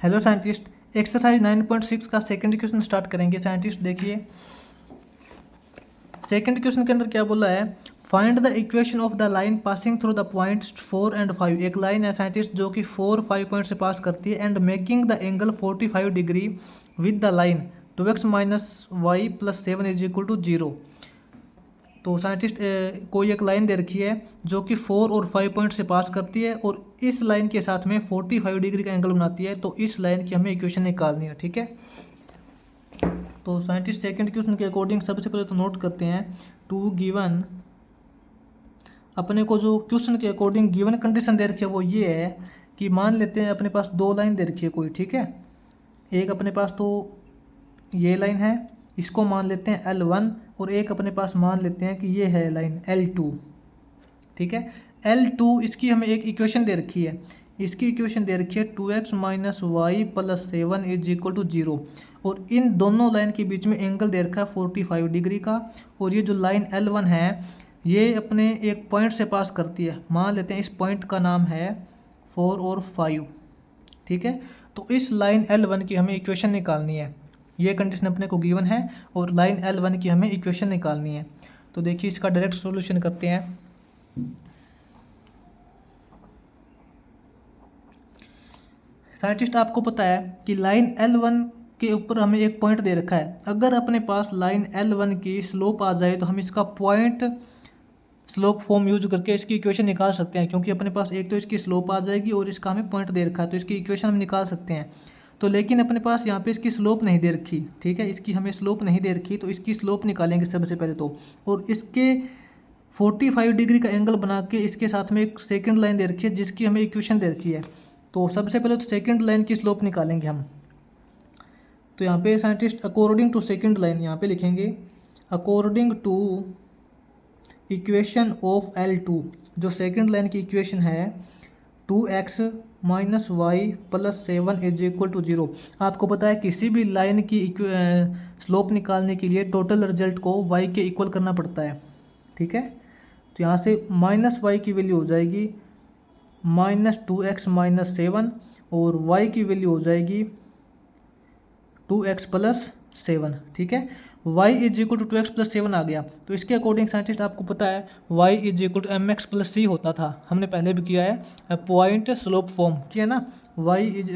Hello scientist, exercise 9.6 का second question start करेंगे। Scientist देखिए, सेकंड क्वेश्चन के अंदर क्या बोला है, find the equation of the line passing through the points 4 and 5। एक लाइन है साइंटिस्ट जो कि 4 5 पॉइंट से पास करती है and making the angle 45 degree with the line 2x minus y plus 7 is equal to 0। तो साइंटिस्ट कोई एक लाइन दे रखी है जो कि 4 और 5 पॉइंट से पास करती है और इस लाइन के साथ में 45 डिग्री का एंगल बनाती है। तो इस लाइन की हमें इक्वेशन निकालनी है, ठीक है। तो साइंटिस्ट सेकंड क्वेश्चन के अकॉर्डिंग सबसे पहले तो नोट करते हैं टू गिवन। अपने को जो क्वेश्चन के अकॉर्डिंग गिवन कंडीशन दे रखी है वो ये है कि मान लेते हैं अपने पास दो लाइन दे रखी है कोई, ठीक है। एक अपने पास तो ये लाइन है, इसको मान लेते हैं L1 और एक अपने पास मान लेते हैं कि ये है लाइन L2, ठीक है। L2 इसकी हमें एक इक्वेशन दे रखी है, इसकी इक्वेशन दे रखी है 2x minus y plus 7 is equal to 0 और इन दोनों लाइन के बीच में एंगल दे रखा है 45 डिग्री का। और ये जो लाइन L1 है ये अपने एक पॉइंट से पास करती है, मान लेते हैं इस पॉइंट का नाम है 4 और 5, ठीक है। तो इस लाइन L1 की हमें इक्वेशन निकालनी है, ये कंडीशन अपने को गिवन है और लाइन L1 की हमें इक्वेशन निकालनी है। तो देखिए इसका डायरेक्ट सॉल्यूशन करते हैं। साइंटिस्ट आपको पता है कि लाइन L1 के ऊपर हमें एक पॉइंट दे रखा है। अगर अपने पास लाइन L1 की स्लोप आ जाए तो हम इसका पॉइंट स्लोप फॉर्म यूज करके इसकी इक्वेशन निकाल सकते हैं, क्योंकि अपने पास एक तो इसकी स्लोप आ जाएगी और इसका हमें पॉइंट दे रखा है, तो इसकी इक्वेशन हम निकाल सकते हैं। तो लेकिन अपने पास यहाँ पे इसकी स्लोप नहीं दे रखी, ठीक है, इसकी हमें स्लोप नहीं दे रखी, तो इसकी स्लोप निकालेंगे सबसे पहले तो। और इसके 45 डिग्री का एंगल बना के इसके साथ में एक सेकंड लाइन दे रखी है जिसकी हमें इक्वेशन दे रखी है। तो सबसे पहले तो सेकंड लाइन की स्लोप निकालेंगे हम। तो यहाँ पे scientist according to second line यहाँ पे लिखेंगे according two equation of L2, जो सेकंड लाइन की इक्वेशन है 2x minus y plus 7 is equal to 0। आपको पता है किसी भी लाइन की स्लोप निकालने के लिए टोटल रिजल्ट को y के इक्वल करना पड़ता है, ठीक है। तो यहाँ से माइनस वाई की वैल्यू हो जाएगी माइनस 2x माइनस 7 और y की वैल्यू हो जाएगी 2x प्लस 7, ठीक है। y is equal to 2x plus 7 आ गया। तो इसके अकॉर्डिंग साइंटिस्ट आपको पता है y is equal to mx plus c होता था, हमने पहले भी किया है, पॉइंट स्लोप फॉर्म किया ना। y is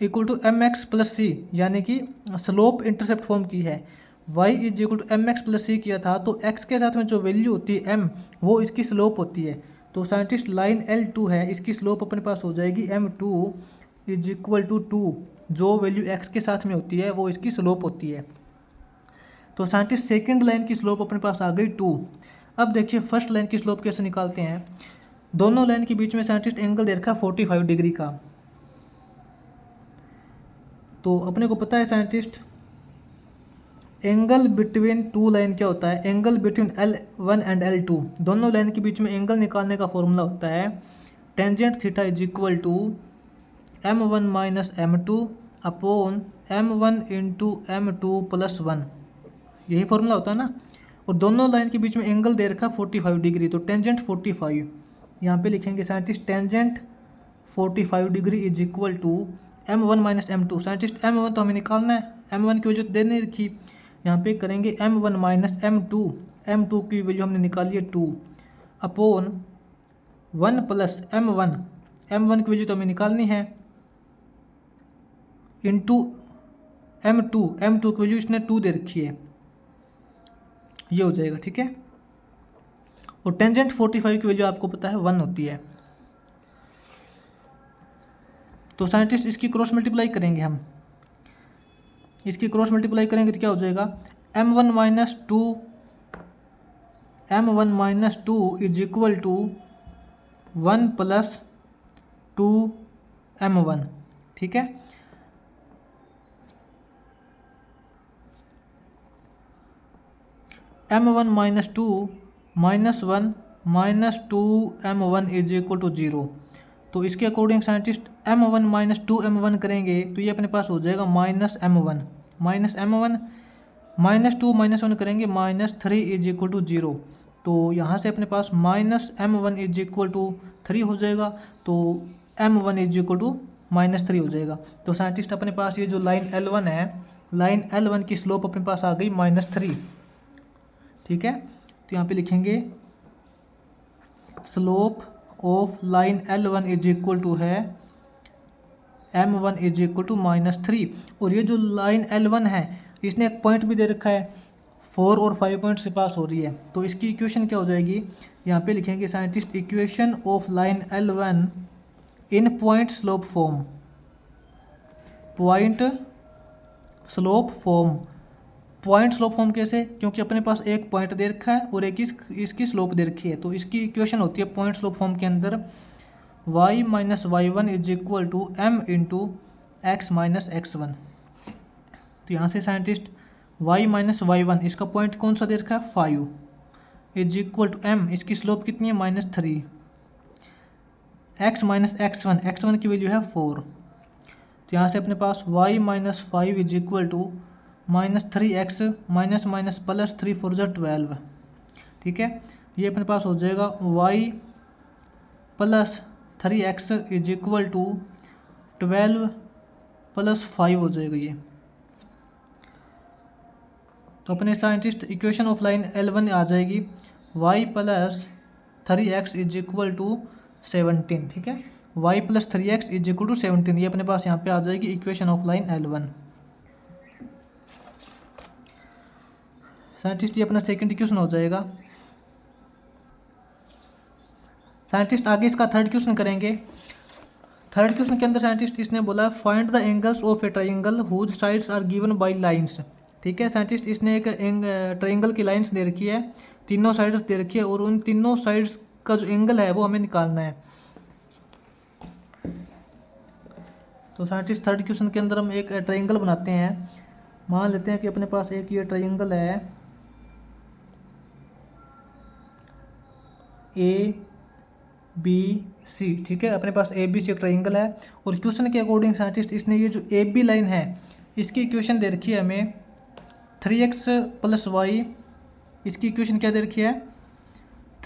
equal to mx plus c यानी कि स्लोप इंटरसेप्ट फॉर्म की है। y is equal to mx plus c किया था तो x के साथ में जो वैल्यू होती है m वो इसकी स्लोप होती है। तो साइंटिस्ट लाइन L2 है, इसकी स्लोप अपने पास हो जाएगी m2 इज इक्वल टू 2, जो वैल्यू x के साथ में होती है वो इसकी स्लोप होती है। तो साइंटिस्ट सेकंड लाइन की स्लोप अपने पास आ गई 2। अब देखिए फर्स्ट लाइन की स्लोप कैसे निकालते हैं। दोनों लाइन के बीच में साइंटिस्ट एंगल दे रखा है 45 डिग्री का। तो अपने को पता है scientist angle between two line क्या होता है, angle between L1 and L2, दोनों लाइन के बीच में एंगल निकालने का फॉर्मूला होता है tangent theta is equal to m1 minus m2 upon m1 into m2 plus 1, यही फॉर्मूला होता है ना। और दोनों लाइन के बीच में एंगल दे रखा 45 डिग्री, तो टेंजेंट 45 यहाँ पे लिखेंगे scientist tangent 45 degree is equal to m1 minus m2। Scientist m1 तो हमें निकालना है, m1 की वजह दे नहीं रखी, यहाँ पे करेंगे m1 माइनस m2 की वैल्यू हमने निकाली है 2 अपॉन 1 प्लस m1 की वैल्यू तो हमें निकालनी है इंटू m2 की वैल्यू इसने 2 दे रखी है, ये हो जाएगा, ठीक है। और टेंजेंट 45 की वैल्यू आपको पता है 1 होती है। तो साइंटिस्ट इसकी क्रॉस मल्टीप्लाई करेंगे हम, इसकी क्रॉस मल्टीप्लाई करेंगे तो क्या हो जाएगा m1 minus 2 is equal to 1 plus 2m1, ठीक है। m1 minus 2 minus 1 minus 2m1 is equal to 0। तो इसके according scientist m1 minus 2m1 करेंगे तो ये अपने पास हो जाएगा माइनस m1 माइनस 2 माइनस 1 करेंगे माइनस 3 इज इक्वल टू 0। तो यहाँ से अपने पास minus m1 is equal to 3 हो जाएगा। तो m1 इज इक्वल टू -3 हो जाएगा। तो साइंटिस्ट अपने पास ये जो लाइन L1 है, लाइन L1 की स्लोप अपने पास आ गई -3। ठीक है, तो यहाँ पे लिखेंगे slope of line L1 is equal to है m1 इज इक्वल टू -3। और ये जो लाइन L1 है इसने एक पॉइंट भी दे रखा है, 4 और 5 पॉइंट से पास हो रही है। तो इसकी इक्वेशन क्या हो जाएगी, यहाँ पे लिखेंगे scientist equation of line L1 in point slope form. Point slope form, point slope form कैसे, क्योंकि अपने पास एक पॉइंट दे रखा है और एक इसकी स्लोप दे रखी है। तो इसकी इक्वेशन होती है पॉइंट स्लोप फॉर्म के अंदर y minus y1 is equal to m into x minus x1। तो यहाँ से साइंटिस्ट y माइनस y1 इसका पॉइंट कौन सा दे रखा है 5 इज इक्वल टू m, इसकी स्लोप कितनी है -3, x माइनस x1 की वैल्यू है 4। तो यहाँ से अपने पास y minus 5 is equal to -3x minus minus plus 3 4 ज़ा 12। ठीक है, ये अपने पास हो जाएगा y plus 3x is equal to 12 plus 5 हो जाएगा ये। तो अपने scientist equation of line L1 आ जाएगी y plus 3x is equal to 17। ठीक है, y plus 3x is equal to 17, ये अपने पास यहाँ पे आ जाएगी equation of line L1। Scientist ये अपना सेकंड इक्वेशन हो जाएगा। साइंटिस्ट आगे इसका थर्ड क्वेश्चन करेंगे। थर्ड क्वेश्चन के अंदर साइंटिस्ट इसने बोला find the angles of a triangle whose sides are given by lines. ठीक है, साइंटिस्ट इसने एक ट्राइंगल की लाइंस दे रखी है, तीनों साइड्स दे रखी है और उन तीनों साइड्स का जो एंगल है वो हमें निकालना है। तो साइंटिस्ट थर्ड क्वेश्चन के अंदर हम एक ट्राइंगल बनाते हैं। मान लेते हैं कि अपने पास एक ये ट्राइंगल है ABC। ठीक है, अपने पास ABC ट्राइंगल है और क्वेश्चन के अकॉर्डिंग साइंटिस्ट इसने ये जो AB लाइन है इसकी इक्वेशन दे रखी है हमें 3x प्लस y, इसकी इक्वेशन क्या दे रखी है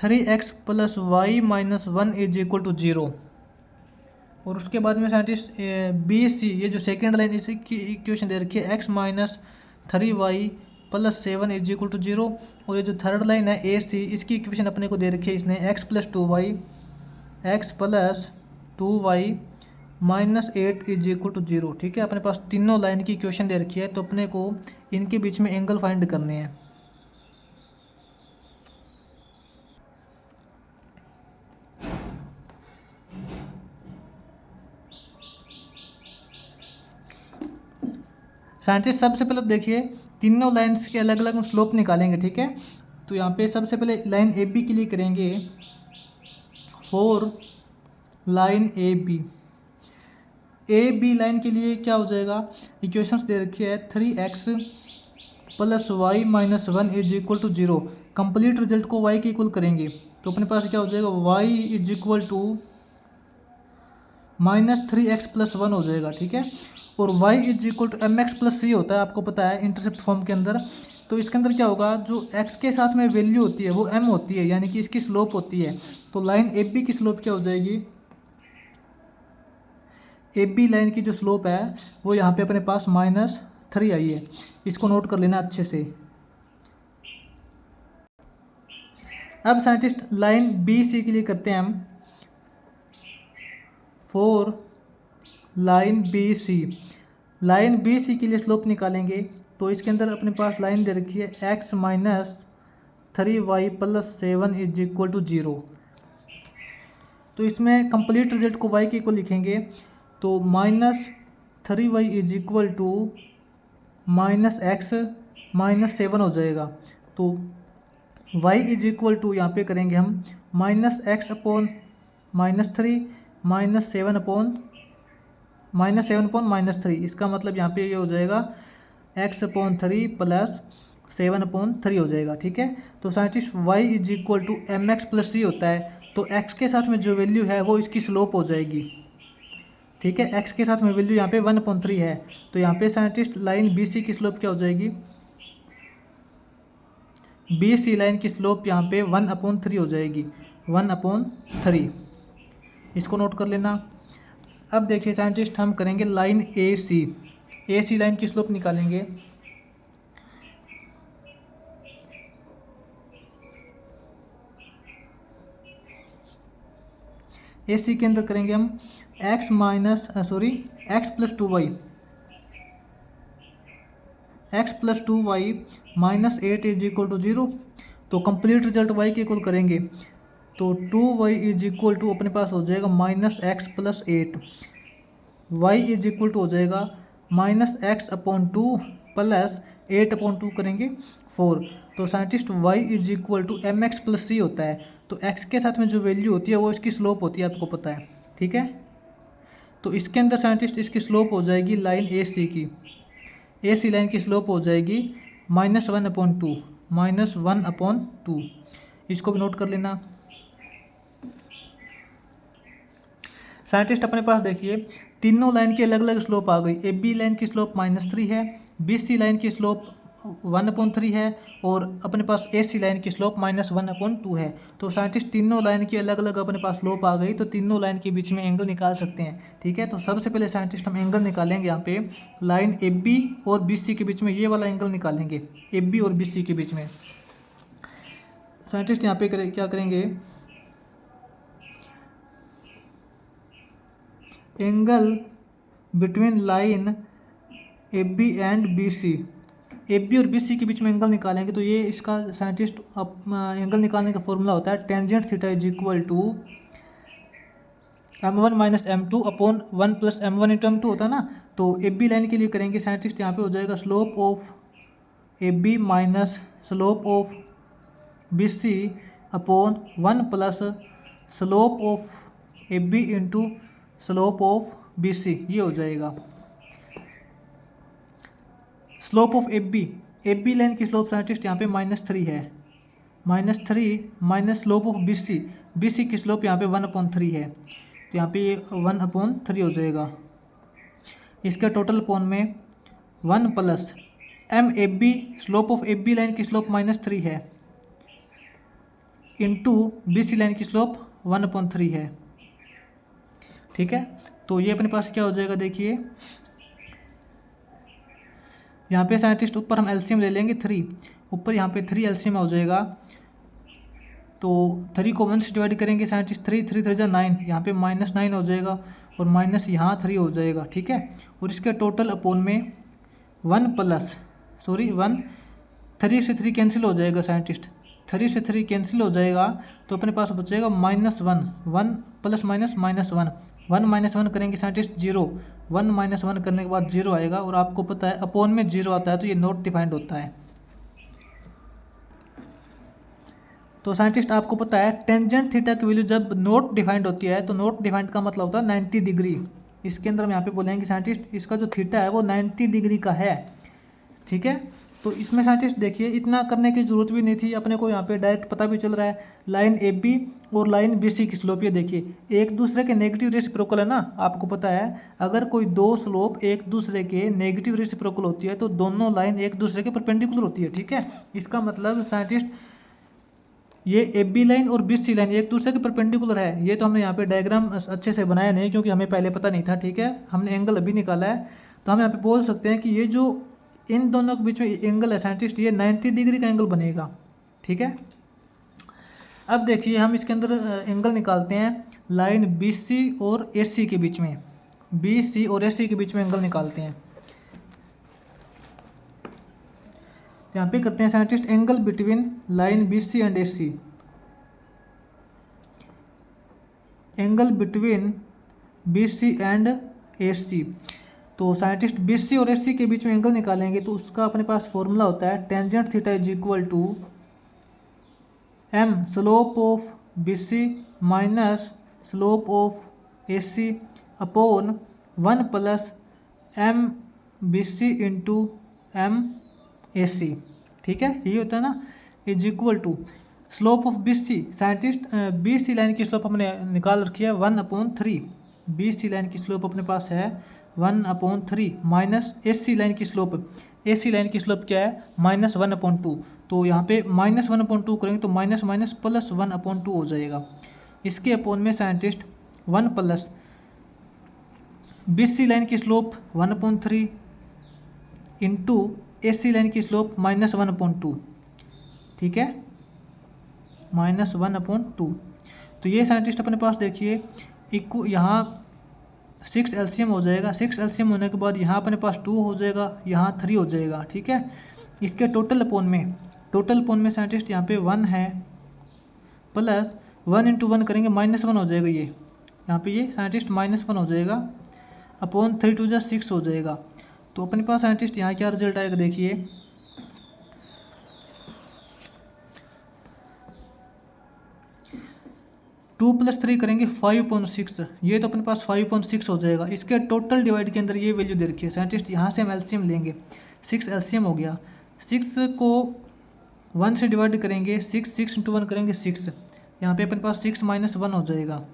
3x plus y minus 1 is equal to 0। और उसके बाद में साइंटिस्ट BC ये जो सेकेंड लाइन इसकी इक्वेशन दे रखी है x minus 3y plus 7 is equal to 0। और ये जो थर्ड लाइन है AC इसकी इक्वेशन अपने को दे रखी है इसने x plus 2y minus 8 is equal to 0। ठीक है, अपने पास तीनों लाइन की इक्वेशन दे रखी है तो अपने को इनके बीच में एंगल फाइंड करने हैं। साइंटिस्ट सबसे पहले देखिए तीनों लाइन्स के अलग अलग स्लोप निकालेंगे। ठीक है, तो यहाँ पे सबसे पहले लाइन AB के लिए करेंगे फॉर लाइन AB लाइन के लिए क्या हो जाएगा, इक्वेशंस दे रखी है 3x plus y minus 1 is equal to 0। Complete result को y के इक्वल करेंगे तो अपने पास क्या हो जाएगा y is equal to -3x plus 1 हो जाएगा। ठीक है, और y is equal to mx plus c होता है, आपको पता है इंटरसेप्ट फॉर्म के अंदर। तो इसके अंदर क्या होगा, जो x के साथ में वैल्यू होती है वो m होती है, यानी कि इसकी स्लोप होती है। तो लाइन AB की स्लोप क्या हो जाएगी, AB लाइन की जो स्लोप है वो यहाँ पे अपने पास -3 आई है, इसको नोट कर लेना अच्छे से। अब साइंटिस्ट लाइन BC के लिए करते हैं हम for line BC। Line BC के लिए स्लोप निकालेंगे तो इसके अंदर अपने पास लाइन दे रखी है x minus 3y plus 7 is equal to 0। तो इसमें कंप्लीट रिजल्ट को y के इक्वल लिखेंगे तो -3y is equal to -x minus 7 हो जाएगा। तो y इज इक्वल टू यहाँ पे करेंगे हम -x अपॉन -3 -7 अपॉन -3। इसका मतलब यहाँ पे ये हो जाएगा x अपॉन 3 प्लस 7 अपॉन 3 हो जाएगा। ठीक है, तो scientist y is equal to mx plus c होता है, तो x के साथ में जो वैल्यू है वो इसकी स्लोप हो जाएगी। ठीक है, x के साथ में वैल्यू यहाँ पे 1/3 है, तो यहाँ पे साइंटिस्ट लाइन BC की स्लोप क्या हो जाएगी, BC लाइन की स्लोप यहाँ पे 1/3 हो जाएगी, 1/3। इसको नोट कर लेना। अब देखिए साइंटिस्ट, हम करेंगे लाइन ए सी लाइन की स्लोप निकालेंगे। ए सी के अंदर करेंगे हम x plus two y minus 8 is equal to 0। तो कंप्लीट रिजल्ट y के इक्वल करेंगे तो 2y इज इक्वल टू अपने पास हो जाएगा minus x plus 8, y is equal to हो जाएगा minus x upon 2 plus 8 upon 2 करेंगे 4। तो scientist y is equal to m x plus c होता है। तो x के साथ में जो वैल्यू होती है वो इसकी स्लोप होती है, आपको पता है, ठीक है। तो इसके अंदर साइंटिस्ट इसकी स्लोप हो जाएगी लाइन ए सी लाइन की स्लोप हो जाएगी -1/2। इसको भी नोट कर लेना। साइंटिस्ट अपने पास देखिए तीनों लाइन की अलग अलग स्लोप आ गई। ए बी लाइन की स्लोप -3 है, बी सी लाइन की स्लोप 1/3 है और अपने पास ए सी लाइन की स्लोप -1/2 है। तो साइंटिस्ट तीनों लाइन की अलग अलग अपने पास स्लोप आ गई, तो तीनों लाइन के बीच में एंगल निकाल सकते हैं, ठीक है। तो सबसे पहले साइंटिस्ट हम एंगल निकालेंगे यहाँ पे लाइन ए बी और बी सी के बीच में, ये वाला एंगल निकालेंगे ए बी और बी सी के बीच में। साइंटिस्ट यहाँ पे क्या करेंगे, angle between line A B and B C, A B और बी सी के बीच में एंगल निकालेंगे। तो ये इसका साइंटिस्ट एंगल निकालने का फॉर्मूला होता है tangent theta is equal to m1 minus m2 upon 1 plus m1 into m2 होता है ना। तो ए बी लाइन के लिए करेंगे साइंटिस्ट, यहाँ पे हो जाएगा slope of A B minus slope of B C upon 1 plus slope of A B into slope of B C, ये हो जाएगा slope of A B line की स्लोप साइंटिस्ट यहाँ पे -3 है, -3 minus slope of B C की slope यहाँ पे 1/3 है। तो यहाँ पे ये 1/3 हो जाएगा। इसका टोटल अपॉन में 1 plus M A B, slope of A B line की स्लोप -3 है, इंटू बी सी लाइन की स्लोप 1/3 है, ठीक है। तो ये अपने पास क्या हो जाएगा, देखिए यहाँ पे साइंटिस्ट ऊपर हम एलसीएम ले लेंगे 3, ऊपर यहाँ पे 3 एलसीएम हो जाएगा। तो 3 को 1 से डिवाइड करेंगे साइंटिस्ट, 3 3 3 9, यहाँ पे -9 हो जाएगा और माइनस यहाँ 3 हो जाएगा, ठीक है। और इसके टोटल अपॉन में 1 3 से 3 कैंसिल हो जाएगा साइंटिस्ट, 3 से 3 कैंसिल हो जाएगा। तो अपने पास बचेगा -1 प्लस माइनस -1, 1 - 1 करेंगे साइंटिस्ट 0, 1 - 1 करने के बाद 0 आएगा। और आपको पता है अपॉन में 0 आता है तो ये नॉट डिफाइंड होता है। तो साइंटिस्ट आपको पता है टेंजेंट थीटा की वैल्यू जब नॉट डिफाइंड होती है तो नॉट डिफाइंड का मतलब होता है 90 डिग्री। इसके अंदर हम यहाँ पे बोलेंगे साइंटिस्ट इसका जो थीटा है वो 90 डिग्री का है, ठीक है। तो इसमें साइंटिस्ट देखिए इतना करने की जरूरत भी नहीं थी, अपने को यहाँ पे डायरेक्ट पता भी चल रहा है लाइन ए बी और लाइन बी सी की स्लोप, ये देखिए एक दूसरे के नेगेटिव रेसिप्रोकल है ना। आपको पता है अगर कोई दो स्लोप एक दूसरे के नेगेटिव रेसिप्रोकल होती है तो दोनों लाइन एक दूसरे के परपेंडिकुलर होती है, ठीक है। इसका मतलब साइंटिस्ट ये ए बी लाइन और बी सी लाइन एक दूसरे के परपेंडिकुलर है। ये तो हमने यहाँ पे डायग्राम अच्छे से बनाया नहीं क्योंकि हमें पहले पता नहीं था, ठीक है। हमने एंगल अभी निकाला है तो हम यहाँ पे बोल सकते हैं कि ये जो इन दोनों के बीच में एंगल है साइंटिस्ट ये 90 डिग्री का एंगल बनेगा, ठीक है। अब देखिए हम इसके अंदर एंगल निकालते हैं लाइन बी सी और ए सी के बीच में, बी सी और ए सी के बीच में एंगल निकालते हैं। यहाँ पे करते हैं scientist angle between line B C and A C, angle between B C and A C. तो साइंटिस्ट बी सी और ए सी के बीच में एंगल निकालेंगे तो उसका अपने पास फॉर्मूला होता है tangent theta is equal to m slope of B C minus slope of A C upon 1 plus m B C into m A C, ठीक है। यही होता है ना, is equal to slope of B C. Scientist B C line की slope हमने निकाल रखी है 1/3, बी सी लाइन की स्लोप अपने पास है 1/3 माइनस ए सी लाइन की स्लोप, ए सी लाइन की स्लोप क्या है -1/2। तो यहाँ पे -1/2 करेंगे तो माइनस माइनस प्लस 1/2 हो जाएगा। इसके अपॉन में साइंटिस्ट 1 प्लस BC लाइन की स्लोप 1/3 इंटू AC लाइन की स्लोप -1/2, ठीक है, -1/2। तो ये साइंटिस्ट अपने पास देखिए इक्व यहाँ 6 LCM हो जाएगा। 6 LCM होने के बाद यहाँ अपने पास 2 हो जाएगा, यहाँ 3 हो जाएगा, ठीक है। इसके टोटल अपोन में साइंटिस्ट यहाँ पे 1 है, प्लस 1 × 1 करेंगे -1 हो जाएगा ये, यहाँ पे ये साइंटिस्ट -1 हो जाएगा, अपॉन 3 × 2 = 6 हो जाएगा। तो अपने पास साइंटिस्ट यहाँ क्या रिजल्ट आएगा देखिए, 2 + 3 करेंगे 5/6, ये तो अपने पास 5/6 हो जाएगा। इसके टोटल डिवाइड के अंदर ये वैल्यू दे रखी है साइंटिस्ट, यहाँ से हम LCM लेंगे, 6 LCM हो गया, 6 को 1 से डिवाइड करेंगे, 6 × 1 करेंगे 6, यहाँ पे अपने पास 6 - 1 हो जाएगा।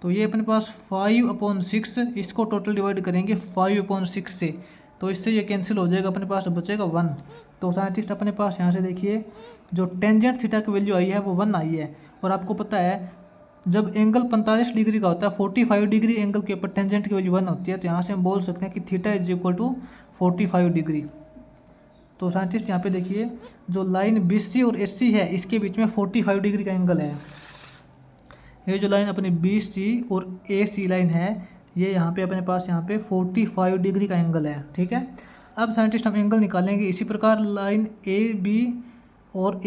तो ये अपने पास 5/6, इसको टोटल डिवाइड करेंगे 5/6 से, तो इससे ये कैंसिल हो जाएगा, अपने पास बचेगा 1। तो साइंटिस्ट अपने पास यहाँ से देखिए जो टेंजेंट थीटा की वैल्यू आई है वो 1 आई है। और आपको पता है जब एंगल 45 डिग्री का होता है, 45 डिग्री एंगल के ऊपर टेंजेंट की वैल्यू 1 होती है, तो यहाँ से हम बोल सकते हैं कि थीटा = 45 डिग्री। तो साइंटिस्ट यहाँ पे देखिए जो लाइन BC और AC है इसके बीच में 45 डिग्री का एंगल है। ये जो लाइन अपनी BC और AC लाइन है, ये यहाँ पे अपने पास यहाँ पे 45 डिग्री का एंगल है, ठीक है। अब साइंटिस्ट हम एंगल निकालेंगे इसी प्रकार, लाइन AB और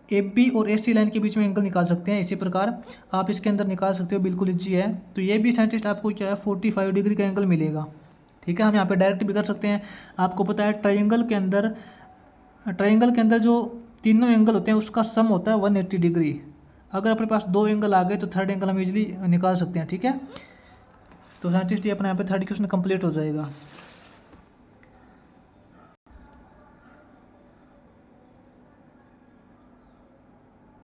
AB और AC लाइन के बीच में एंगल निकाल सकते हैं, इसी प्रकार आप इसके अंदर निकाल सकते हो, बिल्कुल इजी है। तो ये भी साइंटिस्ट आपको क्या है 45 डिग्री का एंगल मिलेगा, ठीक है। हम यहाँ पे डायरेक्ट भी कर सकते हैं। आपको पता है ट्रायंगल के अंदर जो तीनों एंगल होते हैं उसका सम होता है 180 डिग्री। अगर अपने पास 2 एंगल आ गए तो थर्ड एंगल हम इजीली निकाल सकते हैं, ठीक है। तो साइंटिस्ट ये अपना यहाँ पे 3rd क्वेश्चन कंप्लीट हो जाएगा।